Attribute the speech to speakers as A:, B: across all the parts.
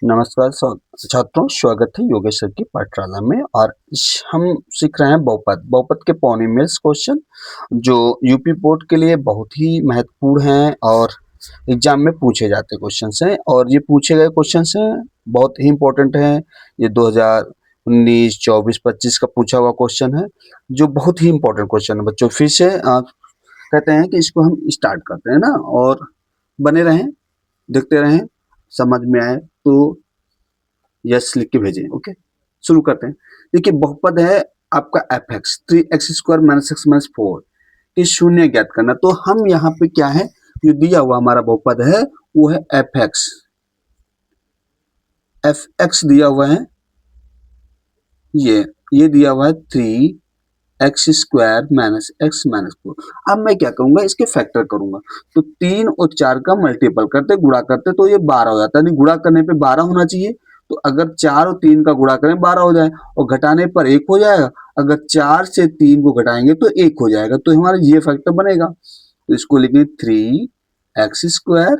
A: नमस्कार छात्रों, स्वागत है योगेश सर की पाठशाला में। और हम सीख रहे हैं बहुपद। बहुपद के पॉलिनोमियल्स क्वेश्चन जो यूपी बोर्ड के लिए बहुत ही महत्वपूर्ण हैं और एग्जाम में पूछे जाते क्वेश्चन हैं। और ये पूछे गए क्वेश्चन हैं, बहुत ही इंपॉर्टेंट हैं। ये 2019, 24, 25 का पूछा हुआ क्वेश्चन है, जो बहुत ही इंपॉर्टेंट क्वेश्चन है बच्चों। फिर से कहते हैं कि इसको हम स्टार्ट करते हैं ना, और बने रहें, देखते रहें, समझ में आए तो यस लिख के भेजें। ओके, शुरू करते हैं। देखिए, बहुपद है आपका एफ एक्स 3x² - x - 4 ये शून्य ज्ञात करना। तो हम यहाँ पे क्या है, जो दिया हुआ हमारा बहुपद है वो है एफ एक्स दिया हुआ है, ये दिया हुआ है 3x² - x - 4। अब मैं क्या करूंगा, इसके फैक्टर करूंगा। तो 3 और 4 का मल्टीपल करते, गुणा करते तो ये 12 हो जाता है। नहीं, गुणा करने पे 12 होना चाहिए। तो अगर 4 और 3 का गुणा करें 12 हो जाए, और घटाने पर 1 हो जाएगा। अगर 4 से 3 को घटाएंगे तो 1 हो जाएगा। तो हमारा ये फैक्टर बनेगा। तो इसको लिखेंगे 3x²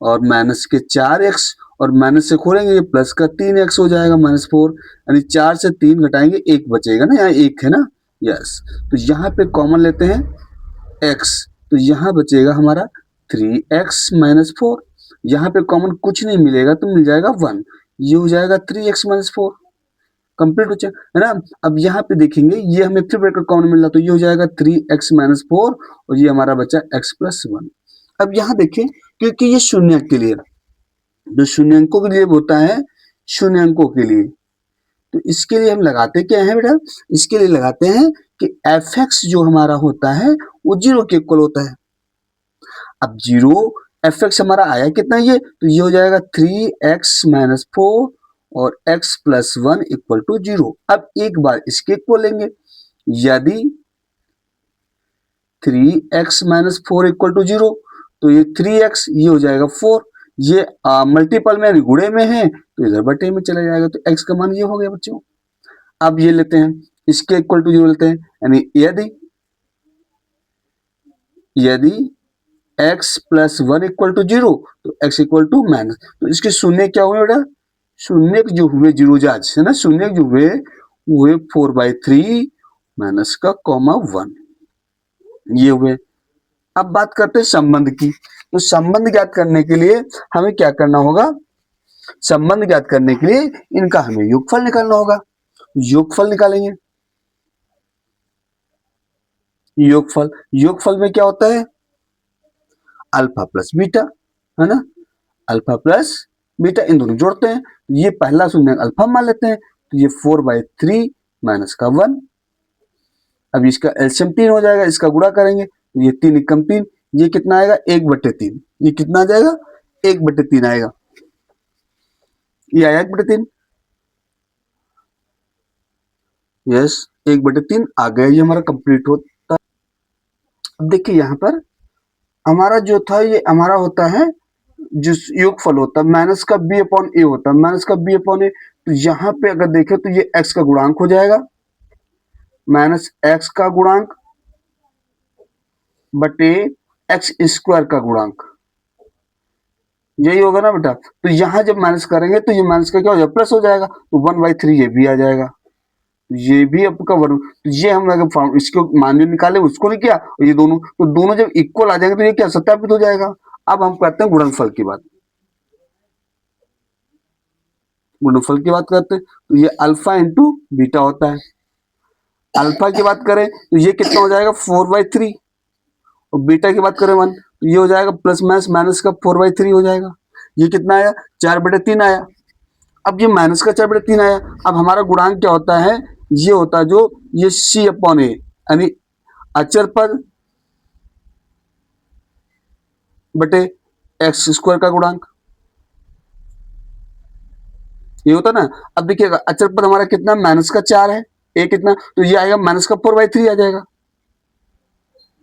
A: और माइनस के 4x, और माइनस से खोलेंगे प्लस का 3x हो जाएगा -4। यानी 4 से 3 घटाएंगे 1 बचेगा ना, यहाँ 1 है ना। यस, तो यहाँ पे कॉमन लेते हैं x, तो यहाँ बचेगा हमारा 3x - 4। यहाँ पे कॉमन कुछ नहीं मिलेगा तो मिल जाएगा 1, ये हो जाएगा 3x - 4। कंप्लीट हो जाए, है ना। अब यहाँ पे देखेंगे, ये हमें फिर ब्रैकेट कॉमन मिल रहा, तो ये हो जाएगा 3x - 4, और ये हमारा बचा x + 1। अब यहाँ देखें, क्योंकि ये शून्य के लिए, जो शून्य अंकों के लिए होता है, शून्य अंकों के लिए, तो इसके लिए हम लगाते क्या है बेटा, इसके लिए लगाते हैं कि एफ एक्स जो हमारा होता है वो 0 के इक्वल होता है। अब 0 एफ एक्स हमारा आया कितना, ये तो ये हो जाएगा 3x - 4 और x + 1 = 0। अब एक बार इसके इक्वल लेंगे, यदि 3x - 4 = 0, तो ये 3x, ये हो जाएगा 4। ये मल्टीपल में गुणे में है तो इधर बटे में चला जाएगा, तो x का मान ये हो गया बच्चों। अब ये लेते हैं, इसके इक्वल टू 0 लेते हैं, यानी यदि x + 1 = 0, तो x = माइनस, तो इसके शून्य क्या हुए बेटा, शून्य जो हुए 0 जाज है ना, शून्य जो हुए 4/3 माइनस का कॉमा 1, ये हुए। अब बात करते हैं संबंध की। तो संबंध ज्ञात करने के लिए हमें क्या करना होगा, संबंध ज्ञात करने के लिए इनका हमें योगफल निकालना होगा। योगफल निकालेंगे। योगफल में क्या होता है, अल्फा प्लस बीटा, है ना। अल्फा प्लस बीटा, इन दोनों जोड़ते हैं। ये पहला शून्य अल्फा मान लेते हैं, तो ये 4/3 माइनस का 1। अब इसका एलसीएम 3 हो जाएगा, इसका गुणा करेंगे तो ये 3 एकम 3, ये कितना आएगा 1/3। ये कितना आ जाएगा 1/3 आएगा, ये आया 1/3। यस, 1/3 आ गया, ये हमारा कंप्लीट होता। अब देखिए यहाँ पर हमारा जो था, ये हमारा होता है जो योगफल होता है, माइनस का b/a होता है, माइनस का b/a। तो यहाँ पे अगर देखें तो ये x का गुणांक हो जाएगा, माइनस x का गुणांक बटे x² का गुणांक, यही होगा ना बेटा। तो यहाँ जब माइनस करेंगे तो ये माइनस का क्या हो जाएगा, प्लस हो जाएगा, तो 1/3 ये भी आ जाएगा, ये भी आपका 1। तो ये हम अगर इसको मान निकाले, उसको नहीं किया, और ये दोनों, तो दोनों जब इक्वल आ जाएंगे तो ये क्या सत्यापित हो जाएगा। अब हम करते हैं गुणनफल की बात। गुणनफल की बात करते हैं, तो ये अल्फा इंटू बीटा होता है। अल्फा की बात करें तो ये कितना हो जाएगा 4/3, और बीटा की बात करें 1, तो ये हो जाएगा प्लस माइनस का 4/3 हो जाएगा। ये कितना आया 4/3 आया। अब ये माइनस का 4/3 आया। अब हमारा गुणांक क्या होता है, ये होता है जो ये c/a, यानी अचर पद बटे x² का गुणांक, ये होता ना। अब देखिएगा अचर पद हमारा कितना, माइनस का 4 है, ए कितना, तो ये आएगा माइनस का 4/3 आ जाएगा।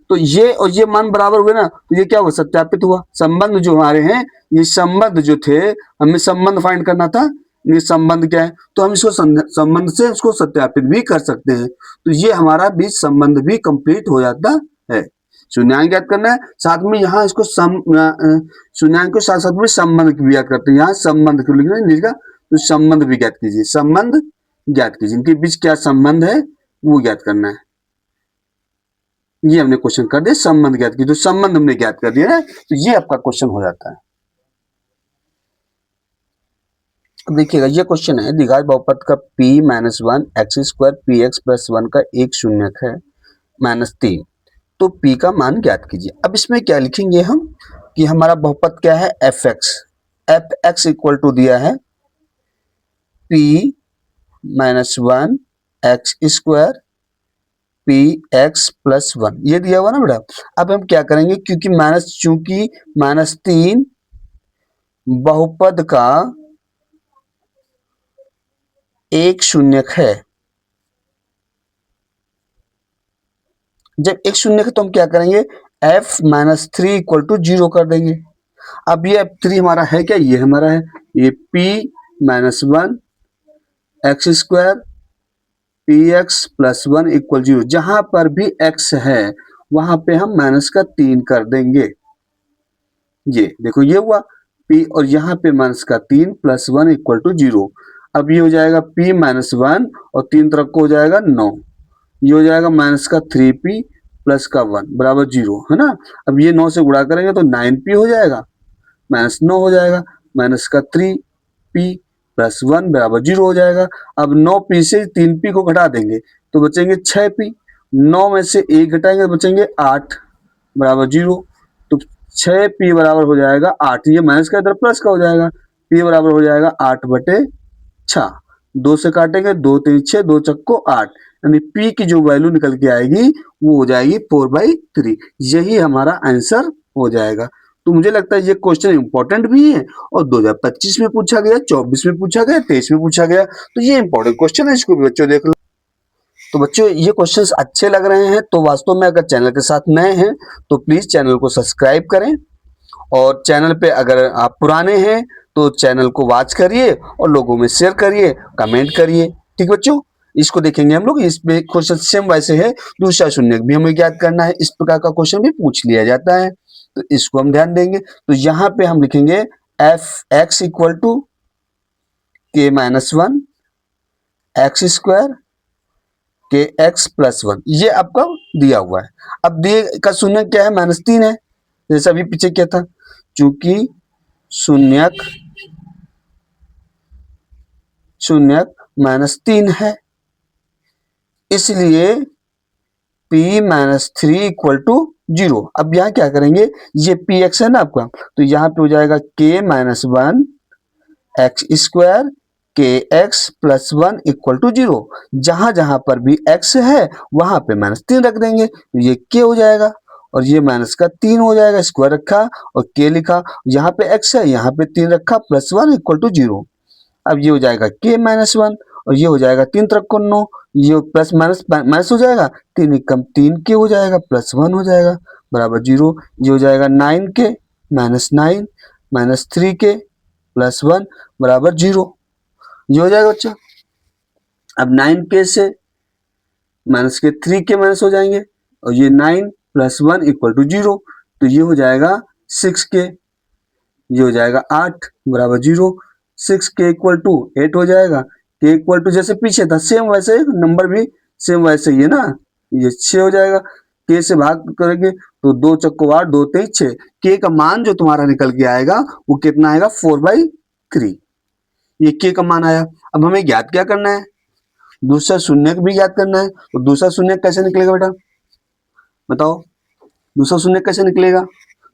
A: तो ये और ये मान बराबर हुए ना, तो ये क्या हुआ, सत्यापित हुआ। संबंध जो हमारे हैं, ये संबंध जो थे, हमें संबंध फाइंड करना था, ये संबंध क्या है, तो हम इसको संबंध से इसको सत्यापित भी कर सकते हैं। तो ये हमारा बीच संबंध भी कंप्लीट हो जाता है। शून्यांक ज्ञात करना है, साथ में यहाँ इसको शून्यांक के साथ साथ में संबंध भी ज्ञात करते हैं। यहाँ संबंध क्यों लिखना है जिसका, तो संबंध भी ज्ञात कीजिए, संबंध ज्ञात कीजिए, इनके बीच क्या संबंध है वो ज्ञात करना है। ये हमने क्वेश्चन कर दिया, संबंध ज्ञात कीजिए, तो संबंध हमने ज्ञात कर दिया है, तो ये आपका क्वेश्चन हो जाता है। देखिएगा ये क्वेश्चन है, द्विघात बहुपद का p - 1 x स्क्वायर px + 1 का एक शून्यक है -3, तो p का मान ज्ञात कीजिए। अब इसमें क्या लिखेंगे हम कि हमारा बहुपद क्या है fx इक्वल टू दिया है p - 1 x स्क्वायर px + 1, ये दिया हुआ ना बेटा। अब हम क्या करेंगे, क्योंकि चूंकि -3 बहुपद का एक शून्यक है, जब एक शून्यक है तो हम क्या करेंगे, f - 3 इक्वल टू 0 कर देंगे। अब ये f3 हमारा है क्या, ये हमारा है, ये p - 1 x square px + 1 equal 0, जहां पर भी x है वहां पे हम -3 कर देंगे। ये देखो ये हुआ p, और यहाँ पे -3 + 1 इक्वल टू 0। अब ये हो जाएगा p - 1 और 3 तरफ को हो जाएगा 9, ये हो जाएगा -3p + 1 बराबर 0, है ना। अब ये 9 से गुणा करेंगे तो 9p हो जाएगा, -9 हो जाएगा, -3p + 1 बराबर 0 हो जाएगा। अब 9p से 3p को घटा देंगे तो बचेंगे 6p, 9 में से 1 घटाएंगे तो बचेंगे 8 बराबर 0, तो 6p बराबर हो जाएगा 8, ये माइनस का इधर प्लस का हो जाएगा, p बराबर हो जाएगा 8/6, 2 से काटेंगे 2 3 6, 2 चक्को 8, यानी p की जो वैल्यू निकल के आएगी वो हो जाएगी 4/3। यही हमारा आंसर हो जाएगा। तो मुझे लगता है ये क्वेश्चन इंपॉर्टेंट भी है और 2025 में पूछा गया, 24 में पूछा गया, 23 में पूछा गया, तो ये इंपॉर्टेंट क्वेश्चन है, इसको भी बच्चों देख लो। तो बच्चों ये क्वेश्चंस अच्छे लग रहे हैं तो वास्तव में अगर चैनल के साथ नए हैं तो प्लीज चैनल को सब्सक्राइब करें, और चैनल पे अगर आप पुराने हैं तो चैनल को वॉच करिए और लोगों में शेयर करिए, कमेंट करिए। ठीक बच्चों, इसको देखेंगे हम लोग, इसमें क्वेश्चन सेम वैसे है, दूसरा शून्यक भी हमें ज्ञात करना है, इस प्रकार का क्वेश्चन भी पूछ लिया जाता है, तो इसको हम ध्यान देंगे। तो यहाँ पे हम लिखेंगे f(x) equal to k - 1 x square kx + 1, ये आपका दिया हुआ है। अब दिए का शून्यक क्या है, -3 है, जैसा अभी पीछे क्या था, चूंकि शून्यक -3 है इसलिए p - 3 इक्वल टू 0। अब यहाँ क्या करेंगे, ये px है ना आपका, तो यहाँ पे हो जाएगा k - 1 x square kx + 1 equal to 0, जहां जहां पर भी x है वहां पे -3 रख देंगे, तो ये k हो जाएगा, और ये -3 हो जाएगा, स्क्वायर रखा और k लिखा, यहाँ पे x है यहाँ पे 3 रखा, +1 इक्वल टू 0। अब ये हो जाएगा k - 1 और ये हो जाएगा 3 तरफ को 9, ये प्लस माइनस माइनस हो जाएगा, 3 एकम 3k हो जाएगा, +1 हो जाएगा बराबर 0। ये हो जाएगा 9k - 9 - 3k + 1 बराबर 0, ये हो जाएगा बच्चा। अब 9k से माइनस के 3k माइनस हो जाएंगे, और ये 9 + 1 इक्वल टू 0, तो ये हो जाएगा 6k, ये हो जाएगा 8 बराबर 0, 6k इक्वल टू 8 हो जाएगा, k इक्वल टू जैसे पीछे था सेम वैसे नंबर भी सेम वैसे ही है ना, ये 6 हो जाएगा, k से भाग करेंगे तो 2 चक्को 8, 2 3 6, k का मान जो तुम्हारा निकल के आएगा वो कितना आएगा, 4/3, ये k का मान आया। अब हमें ज्ञात क्या करना है, दूसरा शून्यक भी ज्ञात करना है, तो दूसरा शून्यक कैसे निकलेगा बेटा बताओ, दूसरा शून्यक कैसे निकलेगा,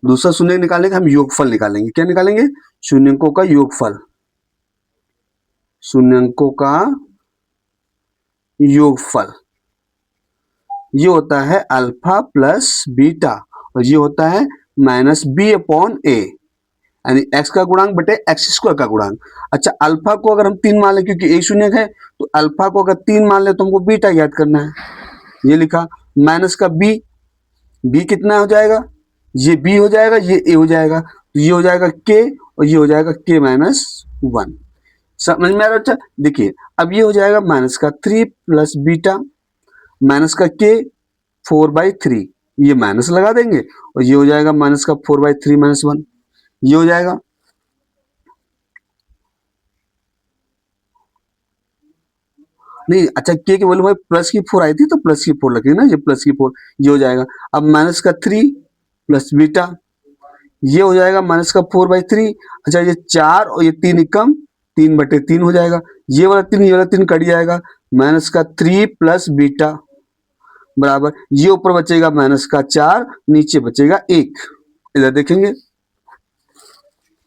A: दूसरा शून्यक निकालने का हम योगफल निकालेंगे, क्या निकालेंगे, शून्यकों का योगफल, शून्यकों का योगफल, ये होता है अल्फा प्लस बीटा, और ये होता है -b/a, यानी x का गुणांक बटे x स्क्वायर का गुणांक। अच्छा, अल्फा को अगर हम 3 मान ले, क्योंकि एक शून्यक है तो अल्फा को अगर 3 मान ले तो हमको बीटा याद करना है, ये लिखा, माइनस का b कितना हो जाएगा, ये b हो जाएगा, ये a हो जाएगा, तो ये हो जाएगा k और ये हो जाएगा k - 1। समझ में आ रहा है? देखिए अब ये हो जाएगा -3 + बीटा माइनस का k 4/3, ये माइनस लगा देंगे और ये हो जाएगा माइनस का 4/3 - 1, ये हो जाएगा। नहीं अच्छा, के की वैल्यू भाई प्लस की 4 आई थी तो प्लस की 4 लगे ना, ये प्लस की 4, ये हो जाएगा। अब माइनस का 3 प्लस बीटा, ये हो जाएगा माइनस का 4/3। अच्छा ये 4 और ये 3 कम, 3/3 हो जाएगा। ये वाला 3 ये वाला 3 कट जाएगा, माइनस का 3 प्लस बीटा बराबर, ये ऊपर बचेगा माइनस का 4, नीचे बचेगा 1। इधर देखेंगे,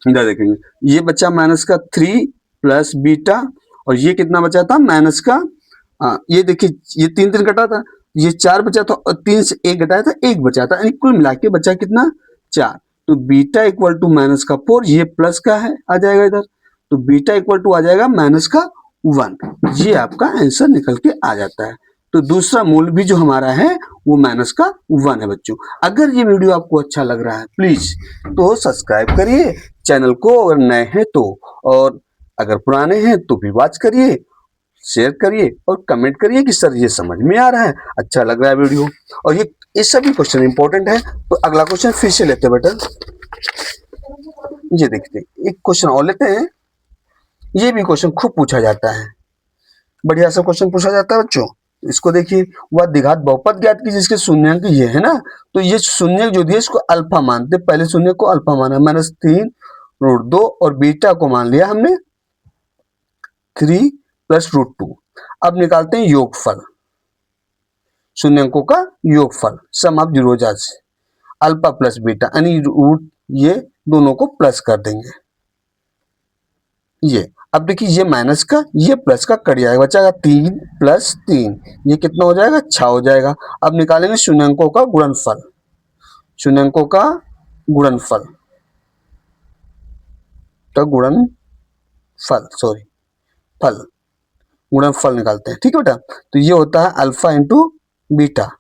A: इधर देखेंगे, ये बचा माइनस का 3 प्लस बीटा और ये कितना बचा था माइनस का, ये देखिए ये 3 कटा था, ये 4 बचा था और 3 से 1 घटाया था, 1 बचा था, यानी कुल मिला के बचा कितना 4। तो बीटा इक्वल टू माइनस का 4, ये प्लस का है आ जाएगा इधर, तो बीटा इक्वल टू आ जाएगा माइनस का 1। ये आपका आंसर निकल के आ जाता है। तो दूसरा मूल भी जो हमारा है वो माइनस का 1 है बच्चों। अगर ये वीडियो आपको अच्छा लग रहा है प्लीज तो सब्सक्राइब करिए चैनल को अगर नए हैं तो, और अगर पुराने हैं तो भी वॉच करिए, शेयर करिए और कमेंट करिए कि सर ये समझ में आ रहा है, अच्छा लग रहा है वीडियो। और ये सभी क्वेश्चन इंपॉर्टेंट है। तो अगला क्वेश्चन फिर से लेते हैं बेटा, ये देखते हैं एक क्वेश्चन और लेते हैं। ये भी क्वेश्चन खूब पूछा जाता है, बढ़िया सा क्वेश्चन पूछा जाता है बच्चों। इसको देखिए, वह द्विघात बहुपद ज्ञात की जिसके शून्यांक ये है ना, तो ये शून्य जो दिए इसको अल्फा मानते, पहले शून्य को अल्फा माना, -3√2 और बीटा को मान लिया हमने 3 + √2। अब निकालते हैं योगफल, शून्यांकों का योगफल, सम ऑफ जीरो से अल्फा प्लस बीटा, यानी रूट ये दोनों को प्लस कर देंगे। ये अब देखिए ये माइनस का ये प्लस का कट जाएगा, बचाएगा 3 + 3, ये कितना हो जाएगा 6 हो जाएगा। अब निकालेंगे शून्यांकों का गुणनफल, शून्यांकों का गुणनफल, तो फल गुणनफल निकालते हैं, ठीक है बेटा। तो ये होता है अल्फा इंटू बीटा।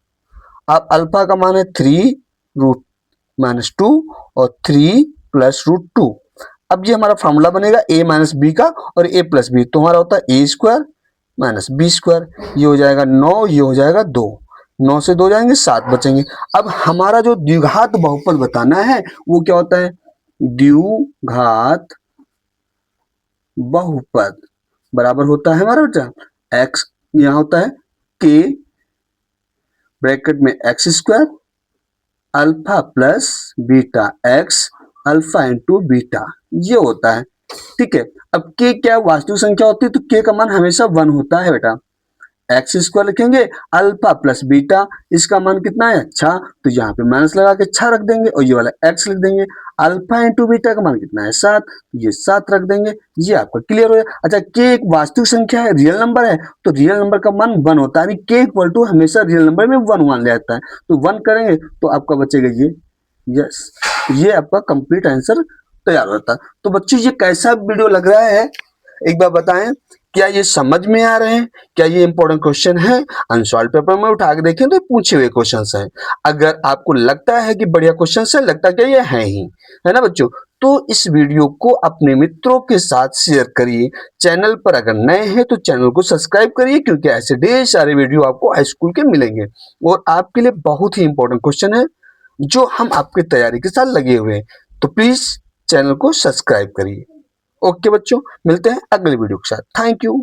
A: अब अल्फा का मान है 3√-2 और 3 + √2। अब ये हमारा फॉर्मूला बनेगा a - b का, और a + b तो हमारा होता है a² - b²। ये हो जाएगा 9, ये हो जाएगा 2, 9 से 2 जाएंगे 7 बचेंगे। अब हमारा जो द्विघात बहुपद बताना है वो क्या होता है, द्विघात बहुपद बराबर होता है हमारा बेटा x, यहाँ होता है k ब्रैकेट में x² alpha plus beta x alpha into beta, ये होता है, ठीक है। अब k क्या वास्तविक संख्या होती है, तो k का मान हमेशा 1 होता है बेटा। x² लिखेंगे अल्फा प्लस बीटा, इसका मान कितना है अच्छा, तो यहाँ पे माइनस लगा के 6 रख देंगे और ये वाला x लिख देंगे। अल्फा इंटू बीटा का मान कितना है 7, ये 7 रख देंगे, ये आपका क्लियर हो जाए। अच्छा k एक वास्तविक संख्या है, रियल नंबर है, तो रियल नंबर का मान 1 होता है, k इक्वल टू हमेशा रियल नंबर में 1 मान लिया जाता है, तो 1 करेंगे तो आपका बचेगा ये, यस, ये आपका कंप्लीट आंसर तैयार होता है। तो बच्चों ये कैसा वीडियो लग रहा है एक बार बताएं, क्या ये समझ में आ रहे हैं, क्या ये इंपॉर्टेंट क्वेश्चन है, अनसॉल्व पेपर में उठा के देखें तो पूछे हुए क्वेश्चन हैं। अगर आपको लगता है कि बढ़िया क्वेश्चन है, लगता क्या ये है ही, है ना बच्चों, तो इस वीडियो को अपने मित्रों के साथ शेयर करिए। चैनल पर अगर नए हैं तो चैनल को सब्सक्राइब करिए, क्योंकि ऐसे ढेर सारे वीडियो आपको हाई स्कूल के मिलेंगे और आपके लिए बहुत ही इंपॉर्टेंट क्वेश्चन है जो हम आपकी तैयारी के साथ लगे हुए हैं। तो प्लीज चैनल को सब्सक्राइब करिए। ओके बच्चों, मिलते हैं अगले वीडियो के साथ। Thank you.